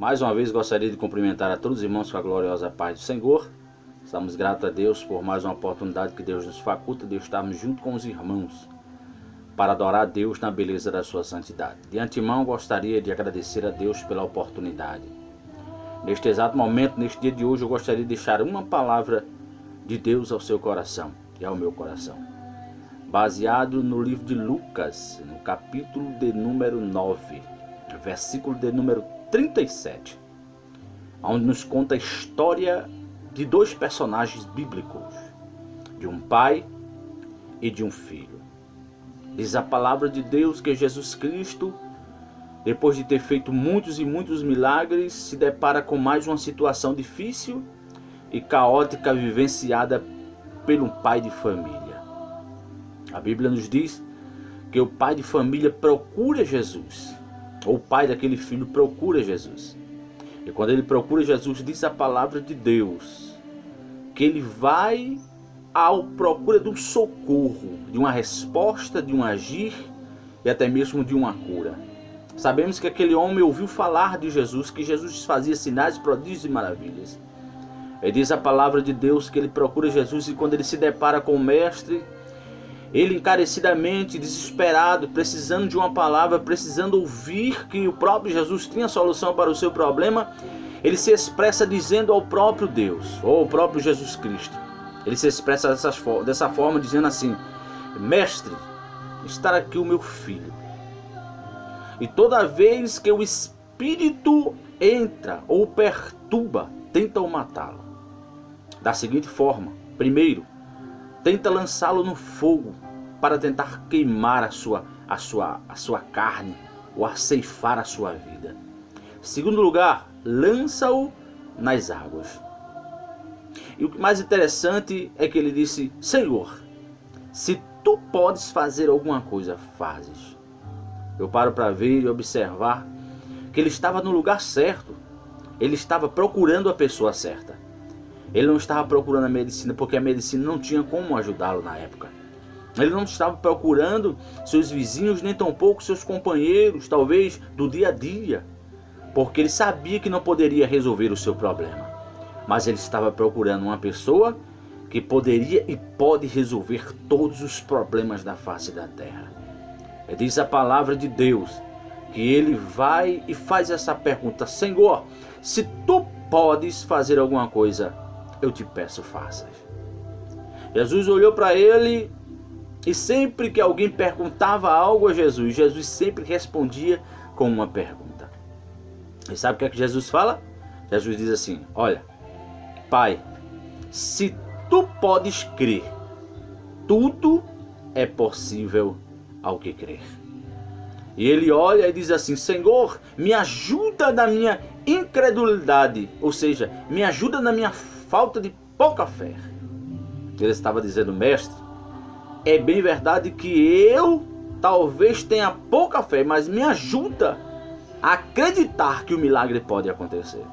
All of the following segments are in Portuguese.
Mais uma vez gostaria de cumprimentar a todos os irmãos com a gloriosa paz do Senhor. Estamos gratos a Deus por mais uma oportunidade que Deus nos faculta de estarmos junto com os irmãos para adorar a Deus na beleza da sua santidade. De antemão gostaria de agradecer a Deus pela oportunidade. Neste exato momento, neste dia de hoje, eu gostaria de deixar uma palavra de Deus ao seu coração e ao meu coração. Baseado no livro de Lucas, no capítulo de número 9, versículo de número 37, onde nos conta a história de dois personagens bíblicos, de um pai e de um filho. Diz a palavra de Deus que Jesus Cristo, depois de ter feito muitos e muitos milagres, se depara com mais uma situação difícil e caótica vivenciada por um pai de família. A Bíblia nos diz que o pai de família procura Jesus, ou o pai daquele filho procura Jesus. E quando ele procura Jesus, diz a palavra de Deus que ele vai à procura de um socorro, de uma resposta, de um agir e até mesmo de uma cura. Sabemos que aquele homem ouviu falar de Jesus, que Jesus fazia sinais, prodígios e maravilhas. E diz a palavra de Deus que ele procura Jesus e quando ele se depara com o mestre, ele encarecidamente, desesperado, precisando de uma palavra, precisando ouvir que o próprio Jesus tinha solução para o seu problema, ele se expressa dizendo ao próprio Deus, ou ao próprio Jesus Cristo. Ele se expressa dessa forma, dizendo assim: Mestre, está aqui o meu filho. E toda vez que o espírito entra ou perturba, tenta o matá-lo. Da seguinte forma: primeiro, tenta lançá-lo no fogo para tentar queimar a sua carne ou a ceifar a sua vida. Segundo lugar, lança-o nas águas. E o que mais interessante é que ele disse: Senhor, se tu podes fazer alguma coisa, fazes. Eu paro para ver e observar que ele estava no lugar certo. Ele estava procurando a pessoa certa. Ele não estava procurando a medicina porque a medicina não tinha como ajudá-lo na época. Ele não estava procurando seus vizinhos, nem tampouco seus companheiros, talvez do dia a dia, porque ele sabia que não poderia resolver o seu problema. Mas ele estava procurando uma pessoa que poderia e pode resolver todos os problemas da face da terra. E diz a palavra de Deus que ele vai e faz essa pergunta: Senhor, se tu podes fazer alguma coisa, eu te peço, faças. Jesus olhou para ele e sempre que alguém perguntava algo a Jesus, Jesus sempre respondia com uma pergunta. E sabe o que é que Jesus fala? Jesus diz assim: olha, Pai, se tu podes crer, tudo é possível ao que crer. E ele olha e diz assim: Senhor, me ajuda na minha incredulidade, ou seja, me ajuda na minha falta de pouca fé. Ele estava dizendo: Mestre, é bem verdade que eu talvez tenha pouca fé, mas me ajuda a acreditar que o milagre pode acontecer.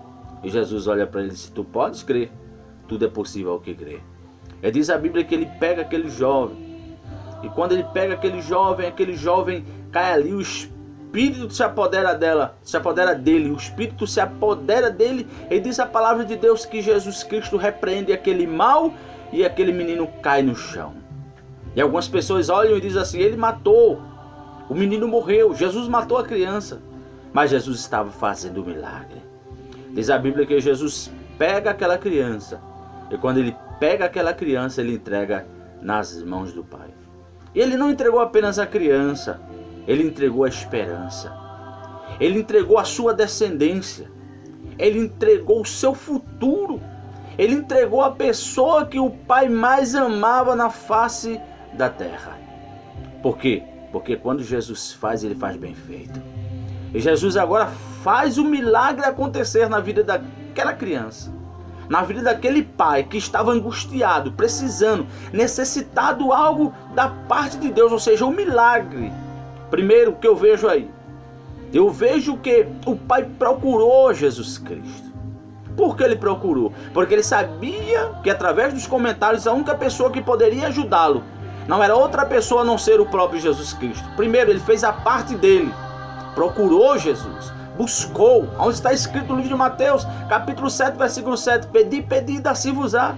E Jesus olha para ele: se tu podes crer, tudo é possível ao que crer. E diz a Bíblia que ele pega aquele jovem. E quando ele pega aquele jovem cai ali, o espírito se apodera dele, o espírito se apodera dele, e diz a palavra de Deus que Jesus Cristo repreende aquele mal e aquele menino cai no chão. E algumas pessoas olham e dizem assim: ele matou, o menino morreu, Jesus matou a criança. Mas Jesus estava fazendo o milagre. Diz a Bíblia que Jesus pega aquela criança, e quando ele pega aquela criança, ele entrega nas mãos do Pai. E ele não entregou apenas a criança, ele entregou a esperança, ele entregou a sua descendência, ele entregou o seu futuro, ele entregou a pessoa que o Pai mais amava na face da terra. Por quê? Porque quando Jesus faz, ele faz bem feito. E Jesus agora faz o milagre acontecer na vida daquela criança, na vida daquele pai que estava angustiado, precisando, necessitado algo da parte de Deus, ou seja, um milagre. Primeiro que eu vejo aí, eu vejo que o pai procurou Jesus Cristo. Por que ele procurou? Porque ele sabia que através dos comentários a única pessoa que poderia ajudá-lo não era outra pessoa a não ser o próprio Jesus Cristo. Primeiro ele fez a parte dele, procurou Jesus, buscou. Onde está escrito no livro de Mateus, capítulo 7, versículo 7, pedi, pedi, dá-se-vos-á.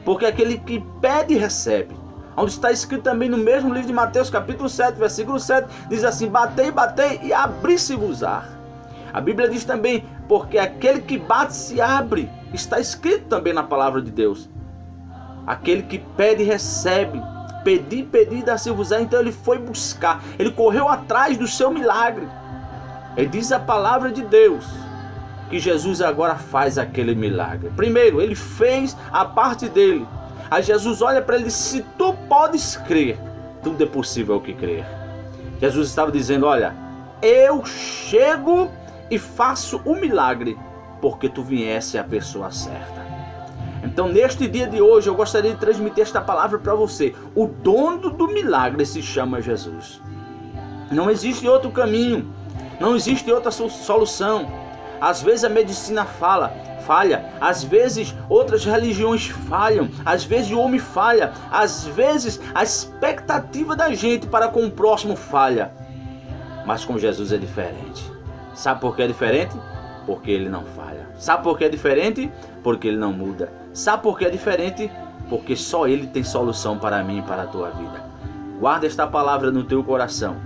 Porque aquele que pede, recebe. Onde está escrito também no mesmo livro de Mateus, capítulo 7, versículo 7, diz assim, batei, batei e abri-se-vos-á. A Bíblia diz também, porque aquele que bate se abre. Está escrito também na palavra de Deus. Aquele que pede, recebe. Pedi, pedi, dá-se-vos-á. Então ele foi buscar, ele correu atrás do seu milagre. E diz a palavra de Deus que Jesus agora faz aquele milagre. Primeiro, ele fez a parte dele. Aí Jesus olha para ele e diz, se tu podes crer, tudo é possível ao que crer. Jesus estava dizendo, olha, eu chego e faço o milagre, porque tu viesse a pessoa certa. Então neste dia de hoje eu gostaria de transmitir esta palavra para você. O dono do milagre se chama Jesus. Não existe outro caminho, não existe outra solução. Às vezes a medicina falha, às vezes outras religiões falham, às vezes o homem falha, às vezes a expectativa da gente para com o próximo falha. Mas com Jesus é diferente. Sabe por que é diferente? Porque ele não falha. Sabe por que é diferente? Porque ele não muda. Sabe por que é diferente? Porque só ele tem solução para mim e para a tua vida. Guarda esta palavra no teu coração,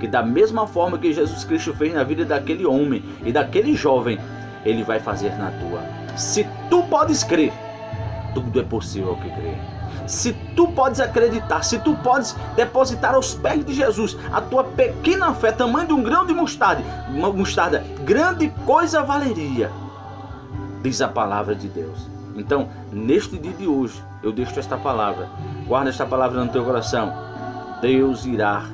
que da mesma forma que Jesus Cristo fez na vida daquele homem e daquele jovem, ele vai fazer na tua. Se tu podes crer, tudo é possível ao que crer. Se tu podes acreditar, se tu podes depositar aos pés de Jesus a tua pequena fé, tamanho de um grão de mostarda, grande coisa valeria, diz a palavra de Deus. Então, neste dia de hoje, eu deixo esta palavra, guarda esta palavra no teu coração. Deus irá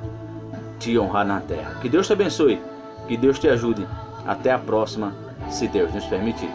te honrar na terra. Que Deus te abençoe, que Deus te ajude. Até a próxima, se Deus nos permitir.